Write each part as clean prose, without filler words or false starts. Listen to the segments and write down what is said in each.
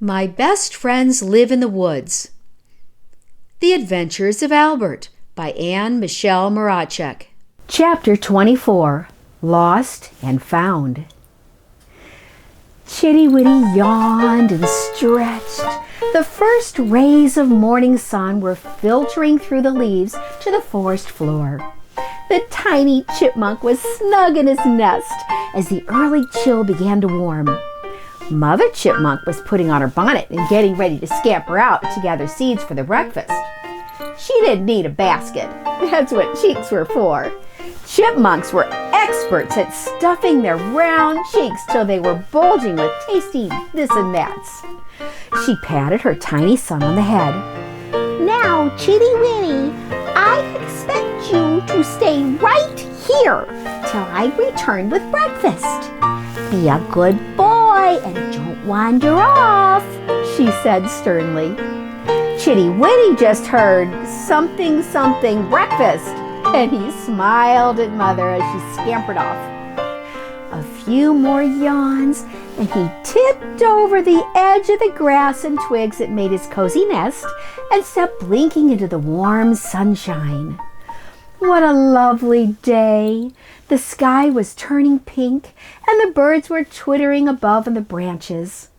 My Best Friends Live in the Woods. The Adventures of Albert by Anne Michelle Moracek. Chapter 24. Lost and Found. Chitty Witty yawned and stretched. The first rays of morning sun were filtering through the leaves to the forest floor. The tiny chipmunk was snug in his nest as the early chill began to warm. Mother Chipmunk was putting on her bonnet and getting ready to scamper out to gather seeds for their breakfast. She didn't need a basket. That's what cheeks were for. Chipmunks were experts at stuffing their round cheeks till they were bulging with tasty this and that's. She patted her tiny son on the head. Now, Chitty Witty, I expect you to stay right here till I return with breakfast. Be a good boy and don't wander off, she said sternly. Chitty Witty just heard something breakfast, and he smiled at Mother as she scampered off. A few more yawns, and he tipped over the edge of the grass and twigs that made his cozy nest and stepped blinking into the warm sunshine. What a lovely day! The sky was turning pink, and the birds were twittering above in the branches.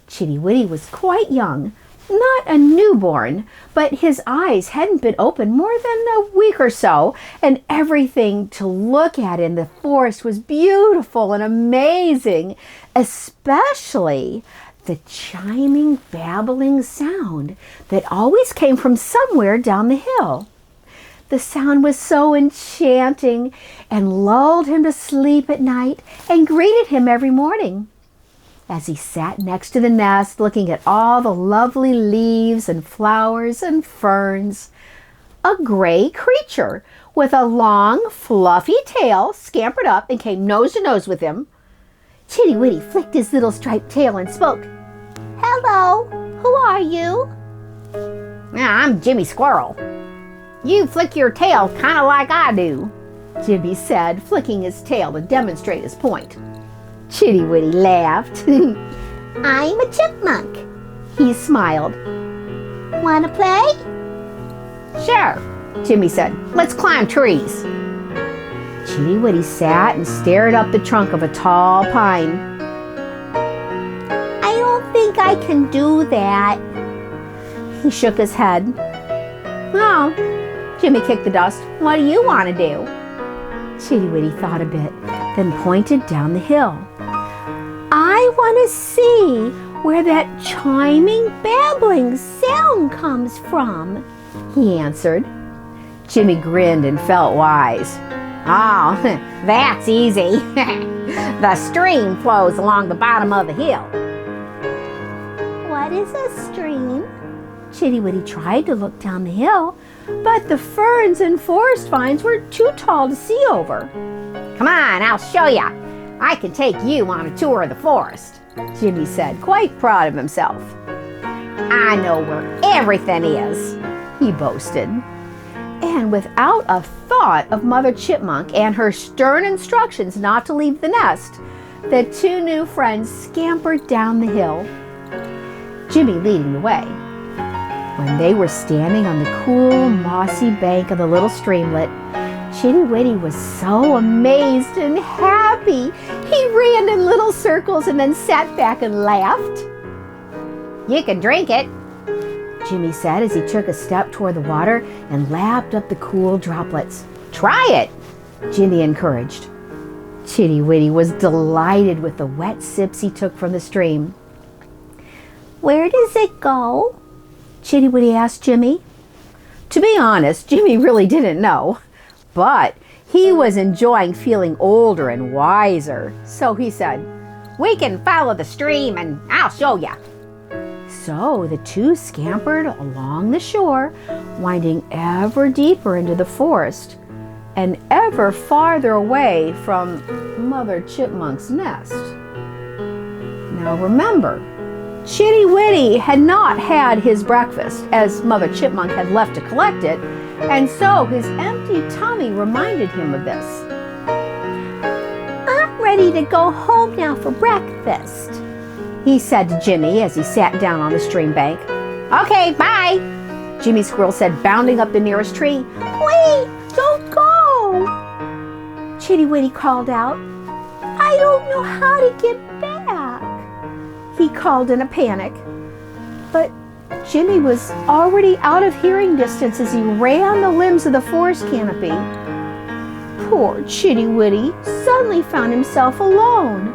Chitty Witty was quite young, not a newborn, but his eyes hadn't been open more than a week or so, and everything to look at in the forest was beautiful and amazing, especially the chiming, babbling sound that always came from somewhere down the hill. The sound was so enchanting and lulled him to sleep at night and greeted him every morning. As he sat next to the nest looking at all the lovely leaves and flowers and ferns, a gray creature with a long, fluffy tail scampered up and came nose to nose with him. Chitty Witty flicked his little striped tail and spoke. Hello, who are you? I'm Jimmy Squirrel. You flick your tail kind of like I do, Jimmy said, flicking his tail to demonstrate his point. Chitty Witty laughed. I'm a chipmunk, he smiled. Wanna play? Sure, Jimmy said. Let's climb trees. Chitty Witty sat and stared up the trunk of a tall pine. I don't think I can do that. He shook his head. Oh, Jimmy kicked the dust. What do you want to do? Chitty Witty thought a bit, then pointed down the hill. I want to see where that chiming, babbling sound comes from, he answered. Jimmy grinned and felt wise. Oh, that's easy. The stream flows along the bottom of the hill. What is a stream? Chitty Witty tried to look down the hill, but the ferns and forest vines were too tall to see over. Come on, I'll show ya. I can take you on a tour of the forest, Jimmy said, quite proud of himself. I know where everything is, he boasted. And without a thought of Mother Chipmunk and her stern instructions not to leave the nest, the two new friends scampered down the hill, Jimmy leading the way. When they were standing on the cool, mossy bank of the little streamlet, Chitty Witty was so amazed and happy. He ran in little circles and then sat back and laughed. You can drink it, Jimmy said as he took a step toward the water and lapped up the cool droplets. Try it, Jimmy encouraged. Chitty Witty was delighted with the wet sips he took from the stream. Where does it go? Chitty Witty asked Jimmy. To be honest, Jimmy really didn't know, but he was enjoying feeling older and wiser, so he said, We can follow the stream and I'll show ya. So the two scampered along the shore, winding ever deeper into the forest and ever farther away from Mother Chipmunk's nest. Now remember, Chitty Witty had not had his breakfast, as Mother Chipmunk had left to collect it, and so his empty tummy reminded him of this. I'm ready to go home now for breakfast, he said to Jimmy as he sat down on the stream bank. Okay, bye, Jimmy Squirrel said, bounding up the nearest tree. Wait, don't go, Chitty Witty called out. I don't know how to get back, he called in a panic. But Jimmy was already out of hearing distance as he ran the limbs of the forest canopy. Poor Chitty Witty suddenly found himself alone.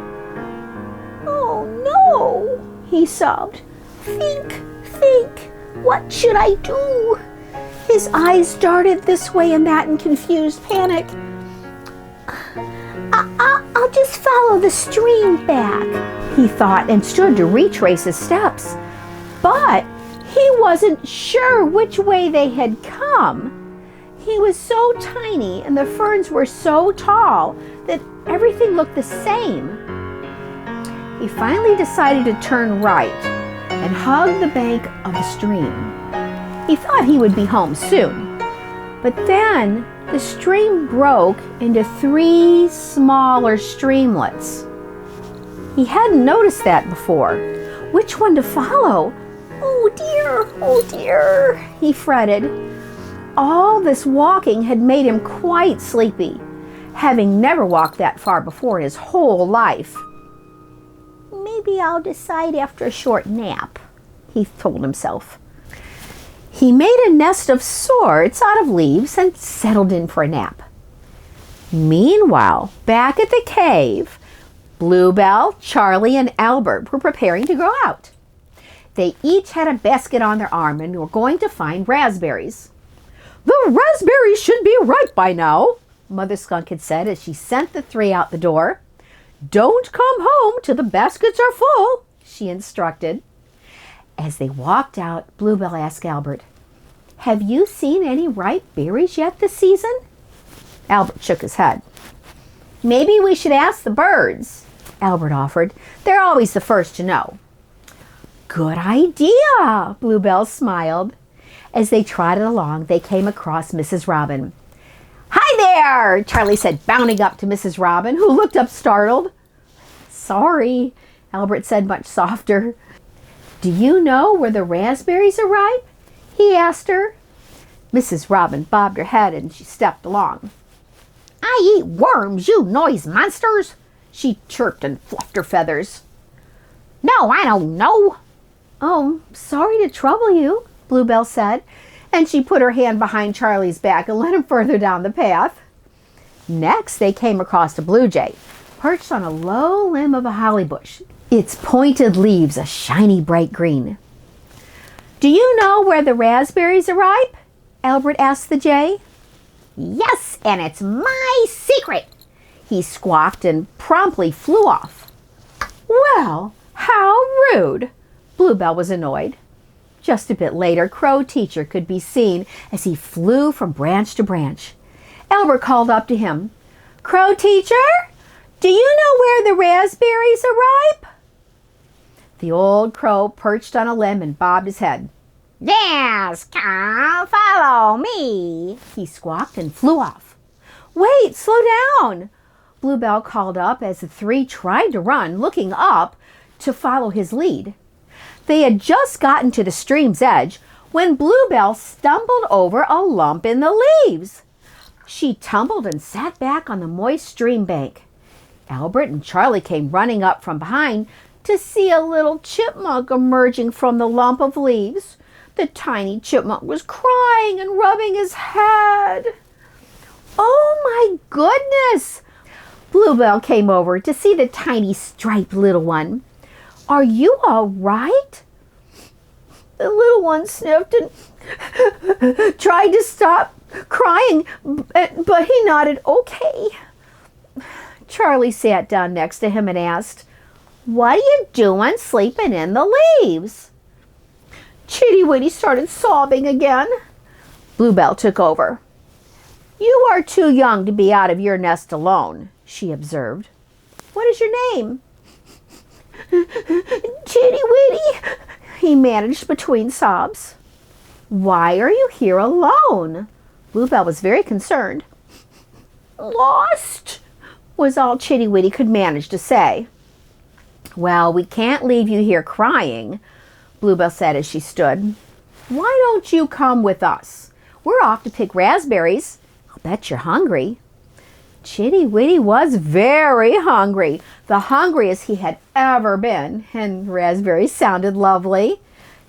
Oh no, he sobbed. Think, what should I do? His eyes darted this way and that in confused panic. I'll just follow the stream back, he thought, and stood to retrace his steps. But he wasn't sure which way they had come. He was so tiny and the ferns were so tall that everything looked the same. He finally decided to turn right and hug the bank of the stream. He thought he would be home soon. But then the stream broke into 3 smaller streamlets. He hadn't noticed that before. Which one to follow? Oh dear, he fretted. All this walking had made him quite sleepy, having never walked that far before in his whole life. Maybe I'll decide after a short nap, he told himself. He made a nest of sorts out of leaves and settled in for a nap. Meanwhile, back at the cave, Bluebell, Charlie, and Albert were preparing to go out. They each had a basket on their arm and were going to find raspberries. The raspberries should be ripe by now, Mother Skunk had said as she sent the 3 out the door. Don't come home till the baskets are full, she instructed. As they walked out, Bluebell asked Albert, Have you seen any ripe berries yet this season? Albert shook his head. Maybe we should ask the birds, Albert offered. They're always the first to know. Good idea, Bluebell smiled. As they trotted along, they came across Mrs. Robin. Hi there, Charlie said, bounding up to Mrs. Robin, who looked up startled. Sorry, Albert said much softer. Do you know where the raspberries are ripe? He asked her. Mrs. Robin bobbed her head and she stepped along. I eat worms, you noise monsters, she chirped and fluffed her feathers. No, I don't know. Oh, sorry to trouble you, Bluebell said, and she put her hand behind Charlie's back and led him further down the path. Next, they came across a blue jay, perched on a low limb of a holly bush, its pointed leaves a shiny bright green. Do you know where the raspberries are ripe? Albert asked the jay. Yes, and it's my secret, he squawked and promptly flew off. Well, how rude! Bluebell was annoyed. Just a bit later, Crow Teacher could be seen as he flew from branch to branch. Albert called up to him. Crow Teacher, do you know where the raspberries are ripe? The old crow perched on a limb and bobbed his head. Yes, come follow me, he squawked and flew off. Wait, slow down, Bluebell called up as the 3 tried to run, looking up to follow his lead. They had just gotten to the stream's edge when Bluebell stumbled over a lump in the leaves. She tumbled and sat back on the moist stream bank. Albert and Charlie came running up from behind to see a little chipmunk emerging from the lump of leaves. The tiny chipmunk was crying and rubbing his head. Oh my goodness! Bluebell came over to see the tiny striped little one. Are you all right? The little one sniffed and tried to stop crying, but he nodded okay. Charlie sat down next to him and asked, What are you doing sleeping in the leaves? Chitty Witty started sobbing again. Bluebell took over. You are too young to be out of your nest alone, she observed. What is your name? Chitty Witty, he managed between sobs. Why are you here alone? Bluebell was very concerned. Lost, was all Chitty Witty could manage to say. Well, we can't leave you here crying, Bluebell said as she stood. Why don't you come with us? We're off to pick raspberries. I'll bet you're hungry. Chitty Witty was very hungry, the hungriest he had ever been, and raspberries sounded lovely.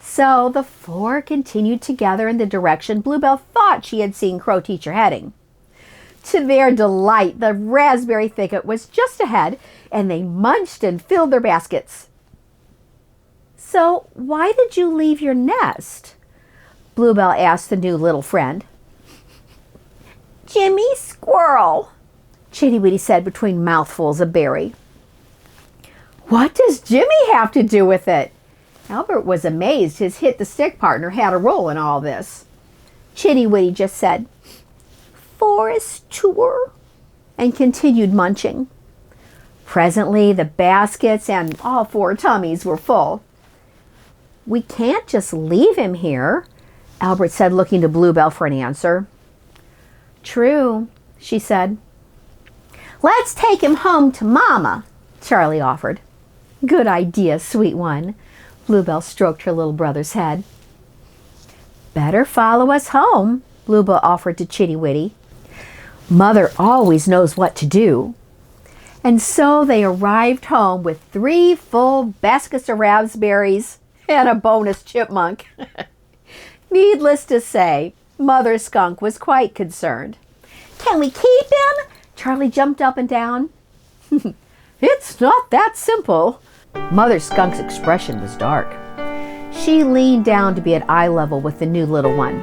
So the four continued together in the direction Bluebell thought she had seen Crow Teacher heading. To their delight, the raspberry thicket was just ahead, and they munched and filled their baskets. So why did you leave your nest? Bluebell asked the new little friend. Jimmy Squirrel, Chitty Witty said between mouthfuls of berry. What does Jimmy have to do with it? Albert was amazed his hit-the-stick partner had a role in all this. Chitty Witty just said, forest tour, and continued munching. Presently, the baskets and all four tummies were full. We can't just leave him here, Albert said, looking to Bluebell for an answer. True, she said. Let's take him home to Mama, Charlie offered. Good idea, sweet one. Bluebell stroked her little brother's head. Better follow us home, Bluebell offered to Chitty Witty. Mother always knows what to do. And so they arrived home with 3 full baskets of raspberries and a bonus chipmunk. Needless to say, Mother Skunk was quite concerned. Can we keep him? Charlie jumped up and down. It's not that simple. Mother Skunk's expression was dark. She leaned down to be at eye level with the new little one.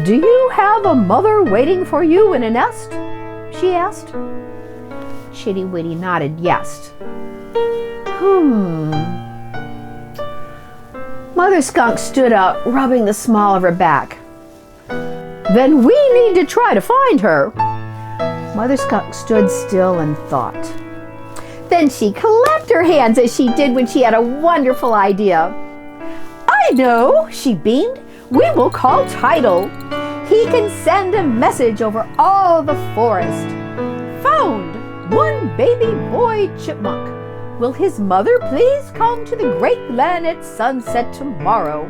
Do you have a mother waiting for you in a nest? She asked. Chitty Witty nodded yes. Mother Skunk stood up, rubbing the small of her back. Then we need to try to find her. Mother Skunk stood still and thought. Then she clapped her hands as she did when she had a wonderful idea. I know, she beamed. We will call Tidal. He can send a message over all the forest. Found one baby boy chipmunk. Will his mother please come to the great glen at sunset tomorrow?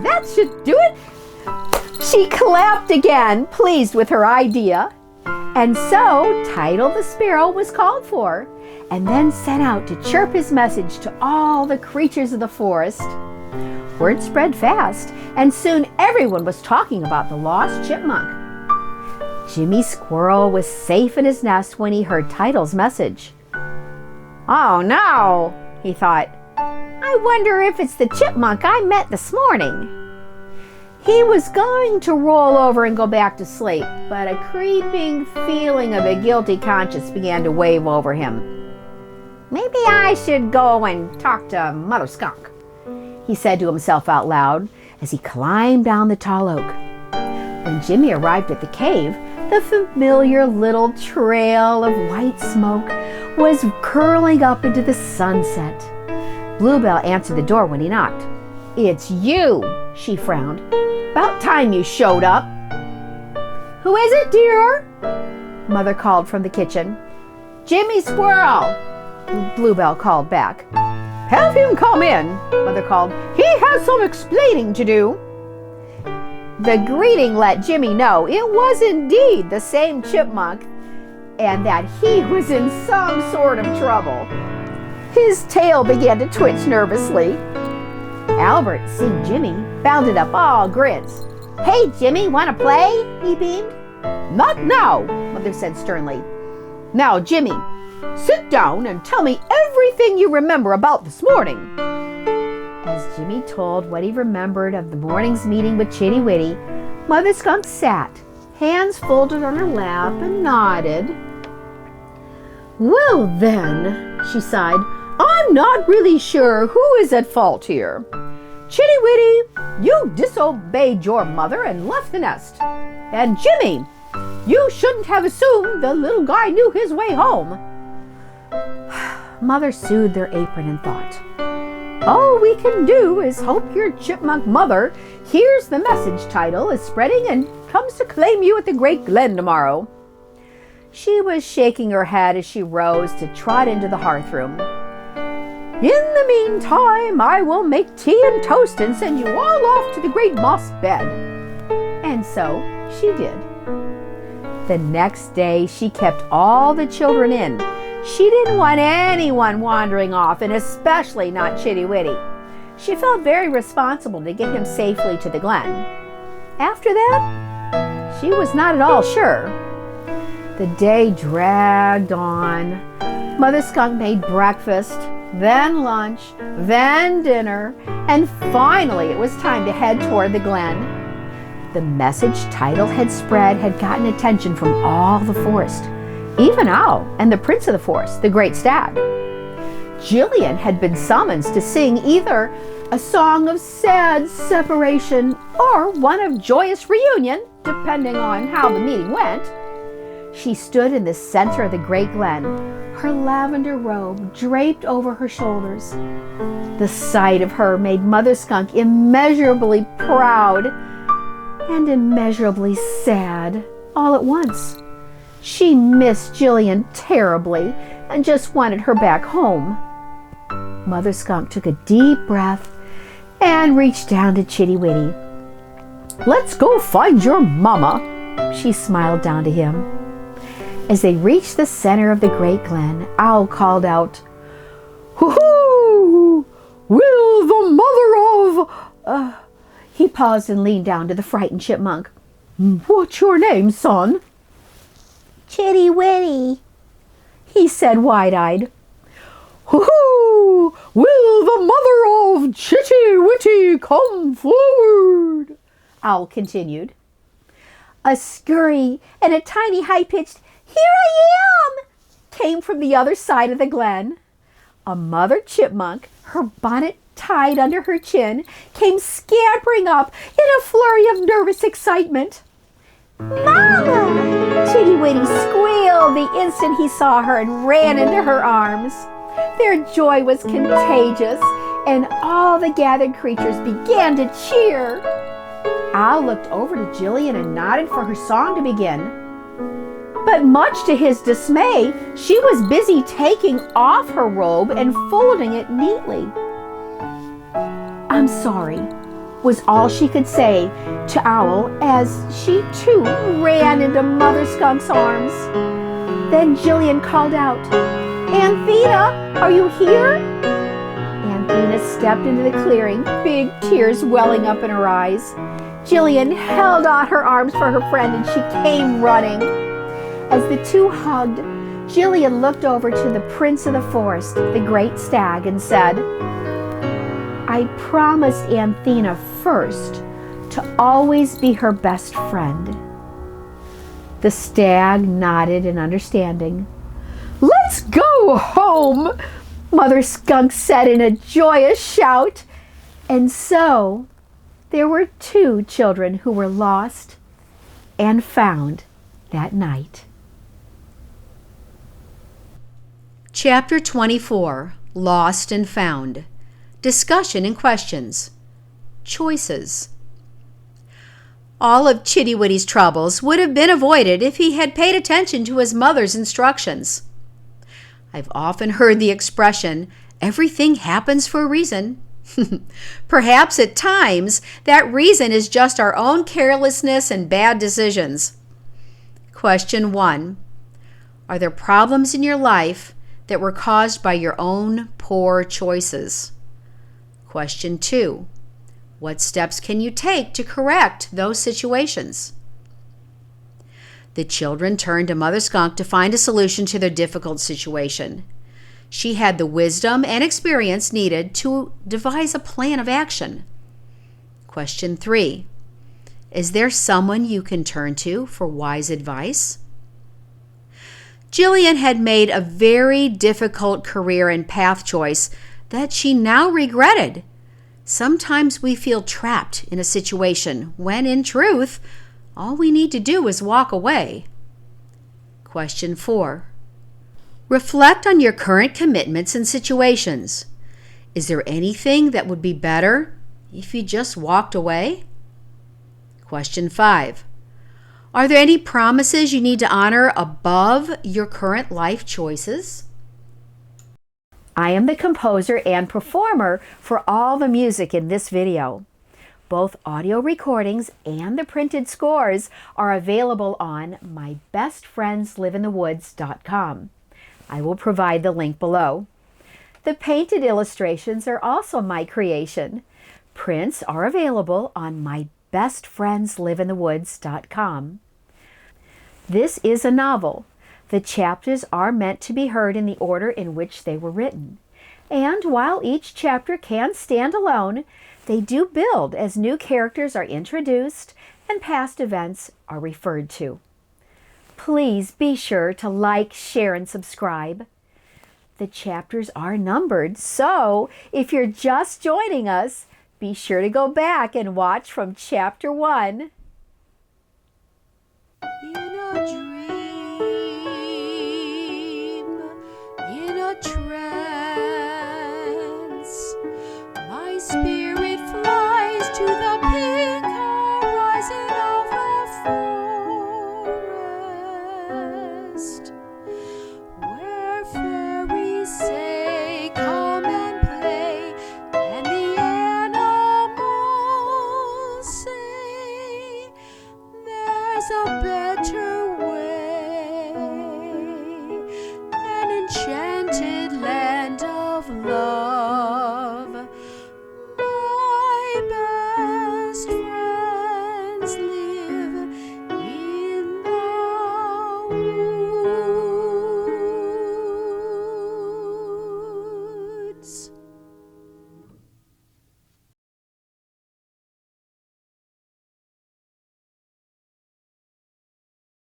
That should do it. She clapped again, pleased with her idea. And so Tidal the sparrow was called for, and then sent out to chirp his message to all the creatures of the forest. Word spread fast, and soon everyone was talking about the lost chipmunk. Jimmy Squirrel was safe in his nest when he heard Tidal's message. Oh no, he thought. I wonder if it's the chipmunk I met this morning. He was going to roll over and go back to sleep, but a creeping feeling of a guilty conscience began to wave over him. Maybe I should go and talk to Mother Skunk, he said to himself out loud as he climbed down the tall oak. When Jimmy arrived at the cave, the familiar little trail of white smoke was curling up into the sunset. Bluebell answered the door when he knocked. It's you, she frowned. About time you showed up. Who is it, dear? Mother called from the kitchen. Jimmy Squirrel, Bluebell called back. Have him come in, Mother called. He has some explaining to do. The greeting let Jimmy know it was indeed the same chipmunk and that he was in some sort of trouble. His tail began to twitch nervously. Albert, seeing Jimmy, bounded up all grins. Hey, Jimmy, want to play? He beamed. Not now, Mother said sternly. Now, Jimmy, sit down and tell me everything you remember about this morning. As Jimmy told what he remembered of the morning's meeting with Chitty Witty, Mother Skunk sat, hands folded on her lap, and nodded. Well then, she sighed, I'm not really sure who is at fault here. Chitty Witty, you disobeyed your mother and left the nest. And Jimmy, you shouldn't have assumed the little guy knew his way home. Mother soothed their apron and thought, all we can do is hope your chipmunk mother hears the message Tidal is spreading and comes to claim you at the great glen tomorrow. She was shaking her head as she rose to trot into the hearth room. In the meantime, I will make tea and toast and send you all off to the great moss bed." And so she did. The next day, she kept all the children in. She didn't want anyone wandering off, and especially not Chitty Witty. She felt very responsible to get him safely to the glen. After that, she was not at all sure. The day dragged on. Mother Skunk made breakfast, then lunch, then dinner, and finally it was time to head toward the glen. The message title had spread had gotten attention from all the forest, even Owl and the Prince of the Forest, the Great Stag. Jillian had been summoned to sing either a song of sad separation or one of joyous reunion, depending on how the meeting went. She stood in the center of the great glen, her lavender robe draped over her shoulders. The sight of her made Mother Skunk immeasurably proud and immeasurably sad all at once. She missed Jillian terribly and just wanted her back home. Mother Skunk took a deep breath and reached down to Chitty Witty. "Let's go find your mama," she smiled down to him. As they reached the center of the great glen, Owl called out, "Hoo-hoo! Will the mother of—" He paused and leaned down to the frightened Chipmunk. "What's your name, son?" Chitty Witty, he said wide-eyed. "Hoo-hoo! Will the mother of Chitty Witty come forward?" Owl continued. A scurry and a tiny high-pitched "Here I am!" came from the other side of the glen. A mother chipmunk, her bonnet tied under her chin, came scampering up in a flurry of nervous excitement. "Mama!" Chitty Witty squealed the instant he saw her and ran into her arms. Their joy was contagious, and all the gathered creatures began to cheer. Owl looked over to Jillian and nodded for her song to begin. But much to his dismay, she was busy taking off her robe and folding it neatly. "I'm sorry," was all she could say to Owl as she too ran into Mother Skunk's arms. Then Jillian called out, "Anthena, are you here?" Anthena stepped into the clearing, big tears welling up in her eyes. Jillian held out her arms for her friend and she came running. As the two hugged, Jillian looked over to the Prince of the Forest, the Great Stag, and said, "I promised Anthena first to always be her best friend." The stag nodded in understanding. "Let's go home," Mother Skunk said in a joyous shout. And so there were two children who were lost and found that night. Chapter 24, Lost and Found. Discussion and questions. Choices. All of Chitty Witty's troubles would have been avoided if he had paid attention to his mother's instructions. I've often heard the expression, "Everything happens for a reason." Perhaps at times that reason is just our own carelessness and bad decisions. Question 1. Are there problems in your life that were caused by your own poor choices? Question 2. What steps can you take to correct those situations? The children turned to Mother Skunk to find a solution to their difficult situation. She had the wisdom and experience needed to devise a plan of action. Question 3. Is there someone you can turn to for wise advice? Jillian had made a very difficult career and path choice that she now regretted. Sometimes we feel trapped in a situation when, in truth, all we need to do is walk away. Question 4. Reflect on your current commitments and situations. Is there anything that would be better if you just walked away? Question 5. Are there any promises you need to honor above your current life choices? I am the composer and performer for all the music in this video. Both audio recordings and the printed scores are available on mybestfriendsliveinthe.woods.com. I will provide the link below. The painted illustrations are also my creation. Prints are available on mybestfriendsliveinthe.woods.com. This is a novel. The chapters are meant to be heard in the order in which they were written. And while each chapter can stand alone, they do build as new characters are introduced and past events are referred to. Please be sure to like, share, and subscribe. The chapters are numbered, so if you're just joining us, be sure to go back and watch from chapter 1. In a dream.